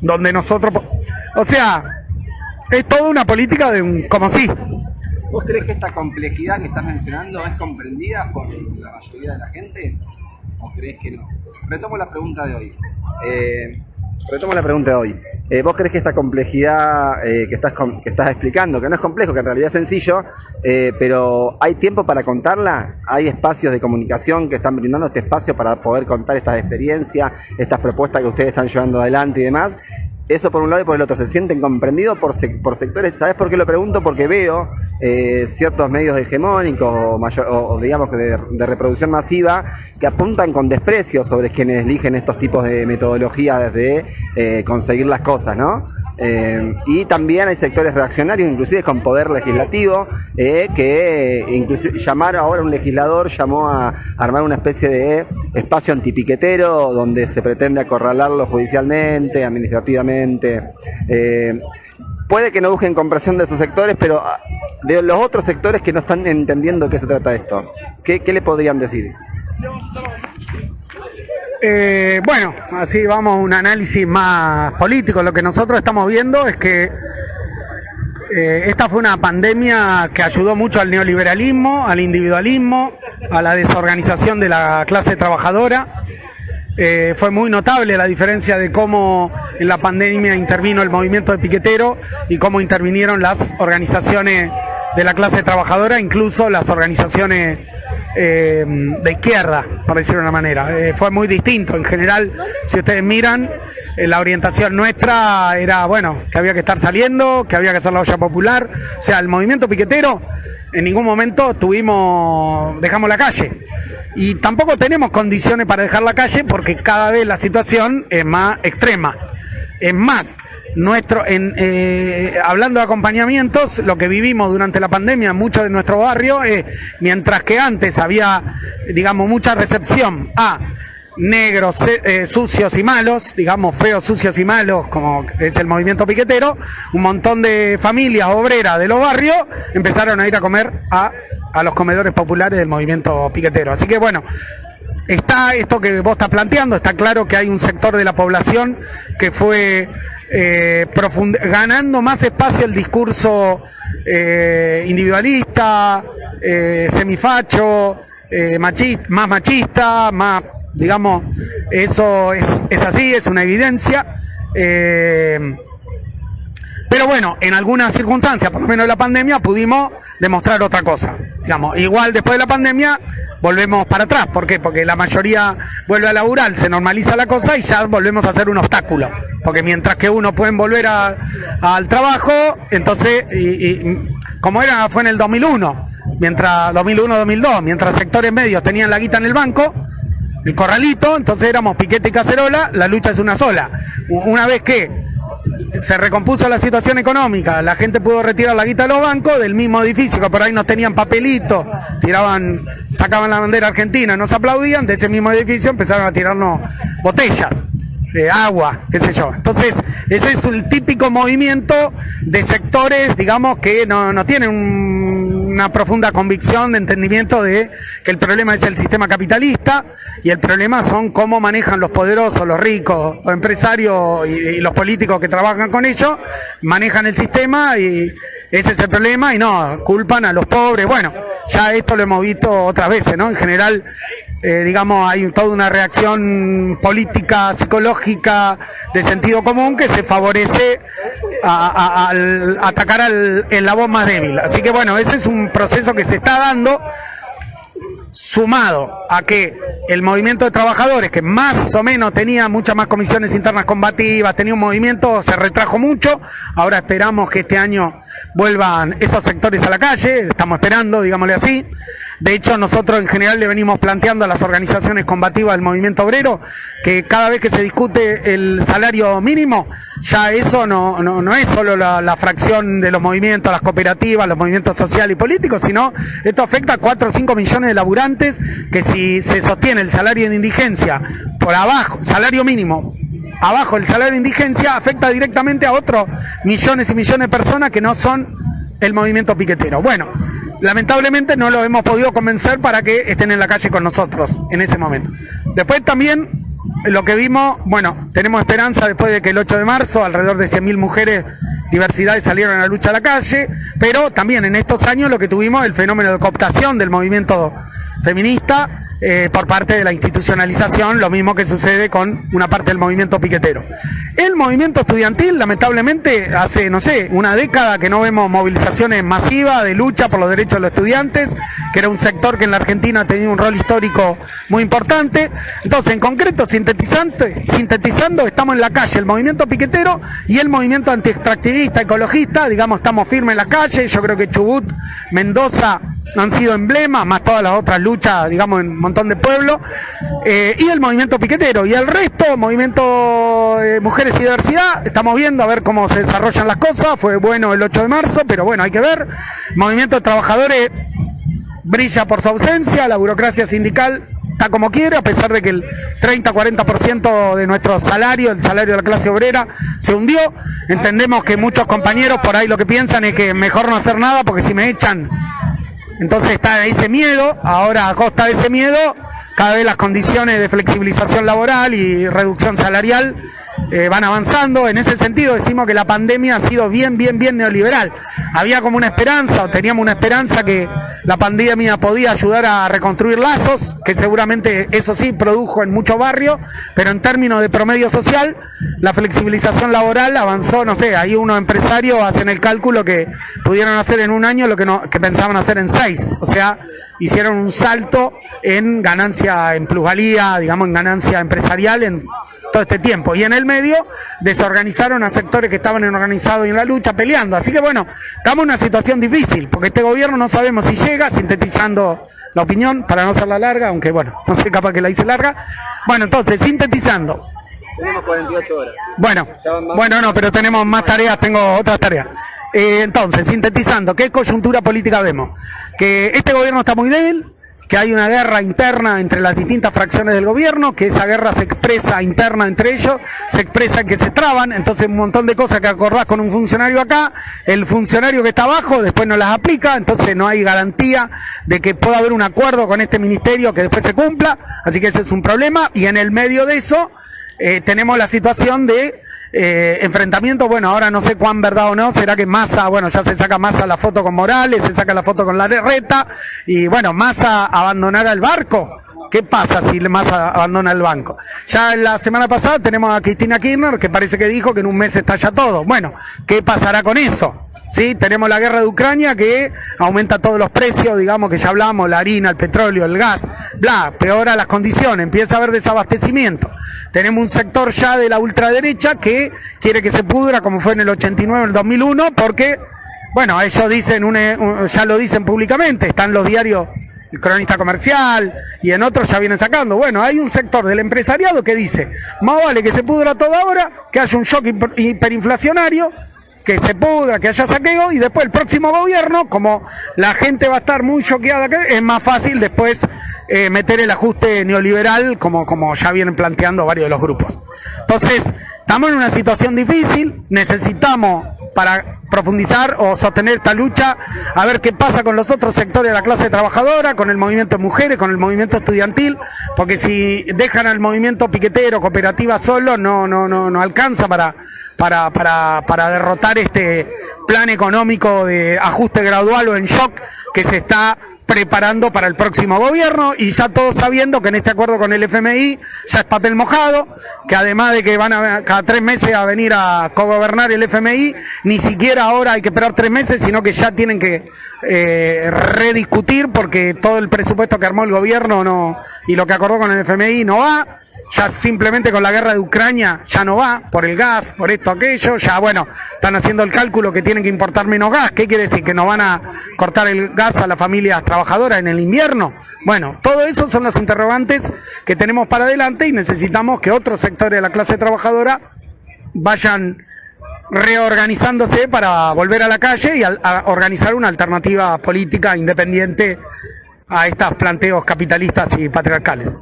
donde nosotros... O sea, es toda una política de un como sí. ¿Vos creés que esta complejidad que estás mencionando es comprendida por la mayoría de la gente? ¿O creés que no? Retomo la pregunta de hoy. ¿Vos creés que esta complejidad que estás explicando, que no es complejo, que en realidad es sencillo, pero hay tiempo para contarla? ¿Hay espacios de comunicación que están brindando este espacio para poder contar estas experiencias, estas propuestas que ustedes están llevando adelante y demás? Eso por un lado, y por el otro, ¿se sienten comprendidos por sectores? ¿Sabés por qué lo pregunto? Porque veo ciertos medios hegemónicos o digamos que de reproducción masiva que apuntan con desprecio sobre quienes eligen estos tipos de metodologías de conseguir las cosas, ¿no? Y también hay sectores reaccionarios, inclusive con poder legislativo, que inclusive ahora un legislador llamó a armar una especie de espacio antipiquetero donde se pretende acorralarlo judicialmente, administrativamente. Puede que no busquen comprensión de esos sectores, pero de los otros sectores que no están entendiendo de qué se trata esto, ¿qué le podrían decir? Bueno, así vamos a un análisis más político. Lo que nosotros estamos viendo es que esta fue una pandemia que ayudó mucho al neoliberalismo, al individualismo, a la desorganización de la clase trabajadora. Fue muy notable la diferencia de cómo en la pandemia intervino el movimiento de piquetero y cómo intervinieron las organizaciones de la clase trabajadora, incluso las organizaciones de izquierda, por decirlo de una manera. Fue muy distinto. En general, si ustedes miran, la orientación nuestra era, bueno, que había que estar saliendo, que había que hacer la olla popular. O sea, el movimiento piquetero, en ningún momento dejamos la calle. Y tampoco tenemos condiciones para dejar la calle porque cada vez la situación es más extrema. Es más, hablando de acompañamientos, lo que vivimos durante la pandemia en muchos de nuestros barrios es, mientras que antes había, digamos, mucha recepción a negros, sucios y malos, digamos, feos, sucios y malos, como es el movimiento piquetero, un montón de familias obreras de los barrios empezaron a ir a comer a los comedores populares del movimiento piquetero. Así que bueno, está esto que vos estás planteando, está claro que hay un sector de la población que fue ganando más espacio el discurso individualista, semifacho, más machista, más, digamos, eso es así, es una evidencia. Pero bueno, en algunas circunstancias, por lo menos de la pandemia, pudimos demostrar otra cosa. Digamos, igual después de la pandemia volvemos para atrás. ¿Por qué? Porque la mayoría vuelve a laburar, se normaliza la cosa y ya volvemos a ser un obstáculo. Porque mientras que unos pueden volver al trabajo, entonces, como fue en el 2001, mientras 2001-2002, mientras sectores medios tenían la guita en el banco, el corralito, entonces éramos Piquete y Cacerola, la lucha es una sola. Una vez que se recompuso la situación económica, la gente pudo retirar la guita de los bancos del mismo edificio, que por ahí nos tenían papelitos, sacaban la bandera argentina, nos aplaudían, de ese mismo edificio empezaron a tirarnos botellas de agua, qué sé yo. Entonces, ese es el típico movimiento de sectores, digamos, que no tienen una profunda convicción de entendimiento de que el problema es el sistema capitalista y el problema son cómo manejan los poderosos, los ricos, los empresarios y los políticos que trabajan con ellos, manejan el sistema y ese es el problema y no, culpan a los pobres. Bueno, ya esto lo hemos visto otras veces, ¿no? En general, digamos, hay toda una reacción política, psicológica, de sentido común que se favorece al atacar en la voz más débil. Así que bueno, ese es un proceso que se está dando, sumado a que el movimiento de trabajadores, que más o menos tenía muchas más comisiones internas combativas, tenía un movimiento, se retrajo mucho. Ahora esperamos que este año vuelvan esos sectores a la calle, estamos esperando, digámosle así. De hecho, nosotros en general le venimos planteando a las organizaciones combativas del movimiento obrero que cada vez que se discute el salario mínimo, ya eso no es solo la fracción de los movimientos, las cooperativas, los movimientos sociales y políticos, sino esto afecta a 4 o 5 millones de laburantes que si se sostiene el salario de indigencia por abajo, salario mínimo, abajo el salario de indigencia, afecta directamente a otros millones y millones de personas que no son el movimiento piquetero. Bueno, lamentablemente no lo hemos podido convencer para que estén en la calle con nosotros en ese momento. Después también lo que vimos, bueno, tenemos esperanza después de que el 8 de marzo alrededor de 100.000 mujeres diversidades salieron a la lucha a la calle, pero también en estos años lo que tuvimos el fenómeno de cooptación del movimiento feminista por parte de la institucionalización, lo mismo que sucede con una parte del movimiento piquetero. El movimiento estudiantil, lamentablemente, hace, no sé, una década que no vemos movilizaciones masivas de lucha por los derechos de los estudiantes, que era un sector que en la Argentina tenía un rol histórico muy importante. Entonces, en concreto, sintetizando, estamos en la calle, el movimiento piquetero y el movimiento antiextractivista, ecologista, digamos, estamos firmes en la calle. Yo creo que Chubut, Mendoza han sido emblemas, más todas las otras luchas, digamos, en un montón de pueblos, y el movimiento piquetero, y el resto, movimiento mujeres y diversidad, estamos viendo a ver cómo se desarrollan las cosas. Fue bueno el 8 de marzo, pero bueno, hay que ver. Movimiento de trabajadores brilla por su ausencia, la burocracia sindical está como quiere, a pesar de que el 30-40% de nuestro salario, el salario de la clase obrera, se hundió. Entendemos que muchos compañeros por ahí lo que piensan es que mejor no hacer nada, porque si me echan, entonces está ese miedo. Ahora, a costa de ese miedo, cada vez las condiciones de flexibilización laboral y reducción salarial van avanzando. En ese sentido decimos que la pandemia ha sido bien neoliberal. Había como una esperanza, o teníamos una esperanza que la pandemia podía ayudar a reconstruir lazos, que seguramente eso sí produjo en muchos barrios, pero en términos de promedio social, la flexibilización laboral avanzó, no sé, ahí unos empresarios hacen el cálculo que pudieron hacer en un año lo que pensaban hacer en 6, o sea, hicieron un salto en ganancia, en plusvalía, digamos, en ganancia empresarial en todo este tiempo. Y en el medio desorganizaron a sectores que estaban organizados y en la lucha peleando. Así que bueno, estamos en una situación difícil, porque este gobierno no sabemos si llega, sintetizando la opinión, para no hacerla larga, aunque bueno, no sé, capaz que la hice larga. Bueno, entonces, sintetizando. Tenemos 48 horas. Bueno, no, pero tenemos más tareas, tengo otras tareas. Entonces, sintetizando, ¿qué coyuntura política vemos? Que este gobierno está muy débil, que hay una guerra interna entre las distintas fracciones del gobierno, que esa guerra se expresa interna entre ellos, se expresa en que se traban, entonces un montón de cosas que acordás con un funcionario acá, el funcionario que está abajo después no las aplica, entonces no hay garantía de que pueda haber un acuerdo con este ministerio que después se cumpla, así que ese es un problema. Y en el medio de eso tenemos la situación de enfrentamiento. Bueno, ahora no sé cuán verdad o no, será que Massa, bueno, ya se saca Massa la foto con Morales, se saca la foto con Larreta, y bueno, Massa abandonará el barco. ¿Qué pasa si Massa abandona el banco? Ya la semana pasada tenemos a Cristina Kirchner, que parece que dijo que en un mes estalla todo. Bueno, ¿qué pasará con eso? Sí, tenemos la guerra de Ucrania que aumenta todos los precios, digamos, que ya hablamos, la harina, el petróleo, el gas, bla, peora las condiciones, empieza a haber desabastecimiento. Tenemos un sector ya de la ultraderecha que quiere que se pudra, como fue en el 89, en el 2001, porque, bueno, ellos dicen, ya lo dicen públicamente, están los diarios, el Cronista Comercial y en otros ya vienen sacando. Bueno, hay un sector del empresariado que dice, más vale que se pudra todo ahora, que haya un shock hiperinflacionario, que se pudra, que haya saqueo, y después el próximo gobierno, como la gente va a estar muy choqueada, es más fácil después meter el ajuste neoliberal, como ya vienen planteando varios de los grupos. Entonces, estamos en una situación difícil, necesitamos, para profundizar o sostener esta lucha, a ver qué pasa con los otros sectores de la clase trabajadora, con el movimiento de mujeres, con el movimiento estudiantil, porque si dejan al movimiento piquetero, cooperativa solo, no alcanza para derrotar este plan económico de ajuste gradual o en shock que se está preparando para el próximo gobierno, y ya todos sabiendo que en este acuerdo con el FMI ya es papel mojado, que además de que van a cada 3 meses a venir a cogobernar el FMI, ni siquiera ahora hay que esperar 3 meses, sino que ya tienen que rediscutir, porque todo el presupuesto que armó el gobierno y lo que acordó con el FMI no va. Ya simplemente con la guerra de Ucrania ya no va, por el gas, por esto, aquello, ya bueno, están haciendo el cálculo que tienen que importar menos gas. ¿Qué quiere decir? ¿Que no van a cortar el gas a las familias trabajadoras en el invierno? Bueno, todo eso son los interrogantes que tenemos para adelante, y necesitamos que otros sectores de la clase trabajadora vayan reorganizándose para volver a la calle y a organizar una alternativa política independiente a estos planteos capitalistas y patriarcales.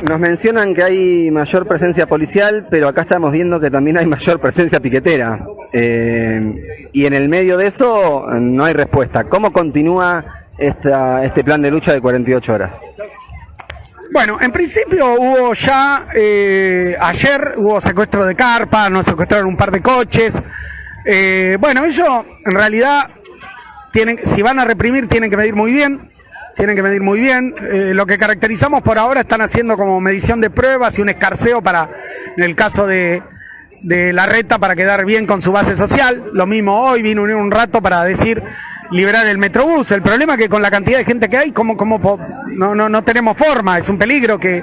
Nos mencionan que hay mayor presencia policial, pero acá estamos viendo que también hay mayor presencia piquetera. Y en el medio de eso no hay respuesta. ¿Cómo continúa este plan de lucha de 48 horas? Bueno, en principio hubo ya, ayer hubo secuestro de carpa, nos secuestraron un par de coches. Bueno, ellos en realidad si van a reprimir tienen que medir muy bien. Lo que caracterizamos por ahora están haciendo como medición de pruebas y un escarceo para, en el caso de Larreta, para quedar bien con su base social. Lo mismo hoy, vino un rato para decir liberar el Metrobús. El problema es que con la cantidad de gente que hay, no tenemos forma, es un peligro que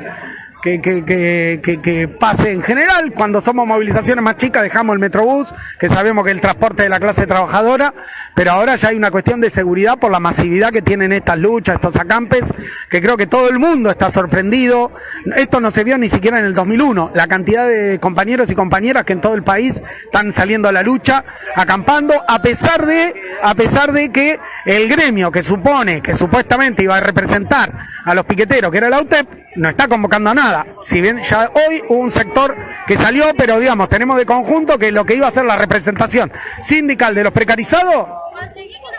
pase en general. Cuando somos movilizaciones más chicas dejamos el Metrobús, que sabemos que es el transporte de la clase trabajadora, pero ahora ya hay una cuestión de seguridad por la masividad que tienen estas luchas, estos acampes, que creo que todo el mundo está sorprendido. Esto no se vio ni siquiera en el 2001, la cantidad de compañeros y compañeras que en todo el país están saliendo a la lucha, acampando, a pesar de que el gremio que supuestamente iba a representar a los piqueteros, que era la UTEP, no está convocando a nada. Si bien ya hoy hubo un sector que salió, pero digamos, tenemos de conjunto que lo que iba a ser la representación sindical de los precarizados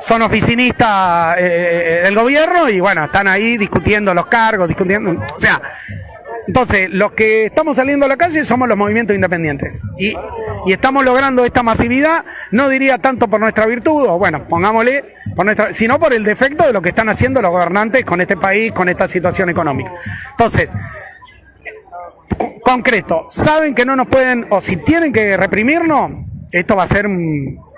son oficinistas del gobierno y bueno, están ahí discutiendo los cargos, o sea, entonces los que estamos saliendo a la calle somos los movimientos independientes y estamos logrando esta masividad, no diría tanto por nuestra virtud, o bueno, pongámosle, sino por el defecto de lo que están haciendo los gobernantes con este país, con esta situación económica. Entonces, concreto, saben que no nos pueden, o si tienen que reprimirnos, esto va a ser un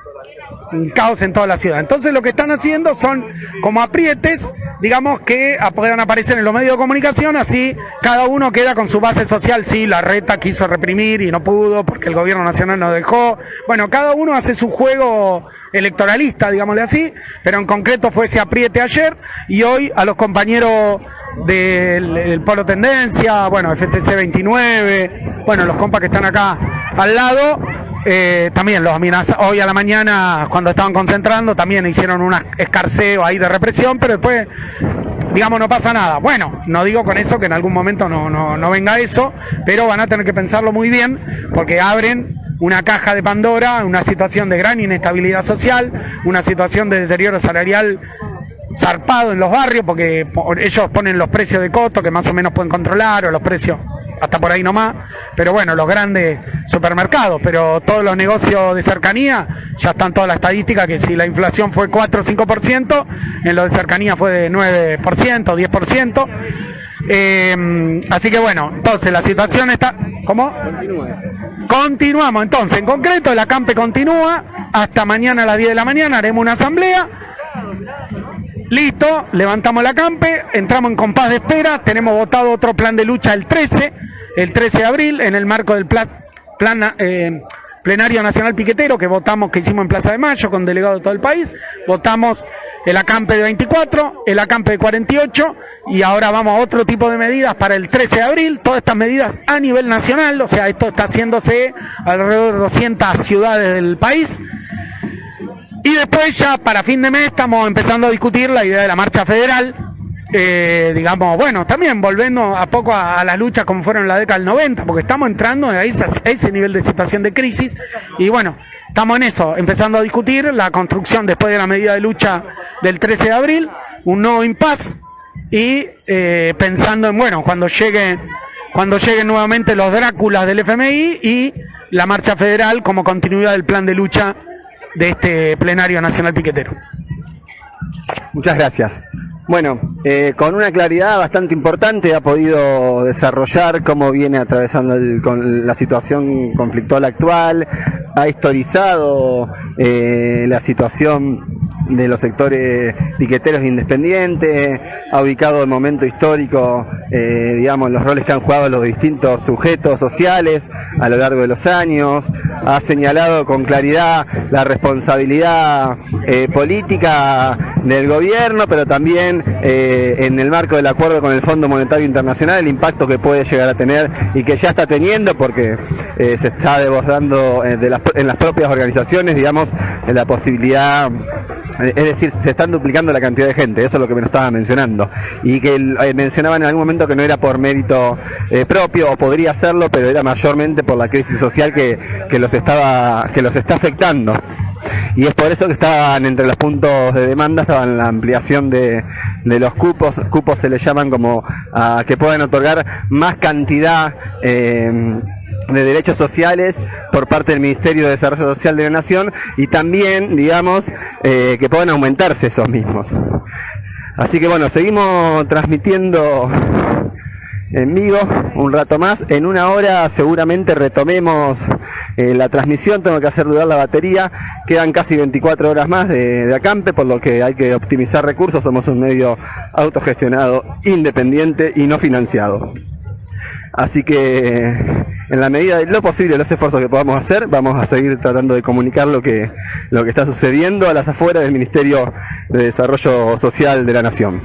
caos en toda la ciudad. Entonces lo que están haciendo son como aprietes, digamos, que puedan aparecer en los medios de comunicación, así cada uno queda con su base social. Sí, Larreta quiso reprimir y no pudo porque el gobierno nacional no dejó. Bueno, cada uno hace su juego electoralista, digámosle así, pero en concreto fue ese apriete ayer y hoy a los compañeros del Polo Tendencia, bueno, FTC 29, bueno, los compas que están acá al lado, también los amenazaron hoy a la mañana cuando estaban concentrando, también hicieron un escarceo ahí de represión, pero después, digamos, no pasa nada. Bueno, no digo con eso que en algún momento no venga eso, pero van a tener que pensarlo muy bien, porque abren una caja de Pandora, una situación de gran inestabilidad social, una situación de deterioro salarial zarpado en los barrios, porque ellos ponen los precios de costo que más o menos pueden controlar, o los precios hasta por ahí nomás, pero bueno, los grandes supermercados, pero todos los negocios de cercanía, ya están todas las estadísticas que si la inflación fue 4 o 5%, en lo de cercanía fue de 9%, 10%. Así que bueno, entonces la situación está... ¿Cómo? Continuamos, entonces, en concreto el acampe continúa hasta mañana a las 10 de la mañana, haremos una asamblea. Listo, levantamos el acampe, entramos en compás de espera, tenemos votado otro plan de lucha el 13 de abril, en el marco del plenario nacional piquetero que hicimos en Plaza de Mayo con delegados de todo el país. Votamos el acampe de 24, el acampe de 48 y ahora vamos a otro tipo de medidas para el 13 de abril, todas estas medidas a nivel nacional, o sea, esto está haciéndose alrededor de 200 ciudades del país. Y después ya para fin de mes estamos empezando a discutir la idea de la marcha federal, digamos, bueno, también volviendo a poco a las luchas como fueron en la década del 90, porque estamos entrando a ese nivel de situación de crisis y bueno, estamos en eso, empezando a discutir la construcción después de la medida de lucha del 13 de abril, un nuevo impas y pensando en, bueno, cuando lleguen nuevamente los Dráculas del FMI y la marcha federal como continuidad del plan de lucha de este plenario nacional piquetero. Muchas gracias. Bueno, con una claridad bastante importante ha podido desarrollar cómo viene atravesando con la situación conflictual actual, ha historizado la situación de los sectores piqueteros independientes, ha ubicado el momento histórico, digamos, los roles que han jugado los distintos sujetos sociales a lo largo de los años, ha señalado con claridad la responsabilidad política del gobierno, pero también en el marco del acuerdo con el Fondo Monetario Internacional, el impacto que puede llegar a tener y que ya está teniendo porque se está desbordando en las propias organizaciones, digamos, la posibilidad. Es decir, se están duplicando la cantidad de gente, eso es lo que me lo estaba mencionando. Y que mencionaban en algún momento que no era por mérito propio, o podría hacerlo, pero era mayormente por la crisis social que los está afectando. y es por eso que estaban entre los puntos de demanda, estaban la ampliación de los cupos se les llaman como que puedan otorgar más cantidad de derechos sociales por parte del Ministerio de Desarrollo Social de la Nación, y también, digamos, que puedan aumentarse esos mismos. Así que bueno, seguimos transmitiendo en vivo un rato más. En una hora seguramente retomemos la transmisión. Tengo que hacer dudar la batería. Quedan casi 24 horas más de acampe, por lo que hay que optimizar recursos. Somos un medio autogestionado, independiente y no financiado. Así que en la medida de lo posible, los esfuerzos que podamos hacer, vamos a seguir tratando de comunicar lo que está sucediendo a las afueras del Ministerio de Desarrollo Social de la Nación.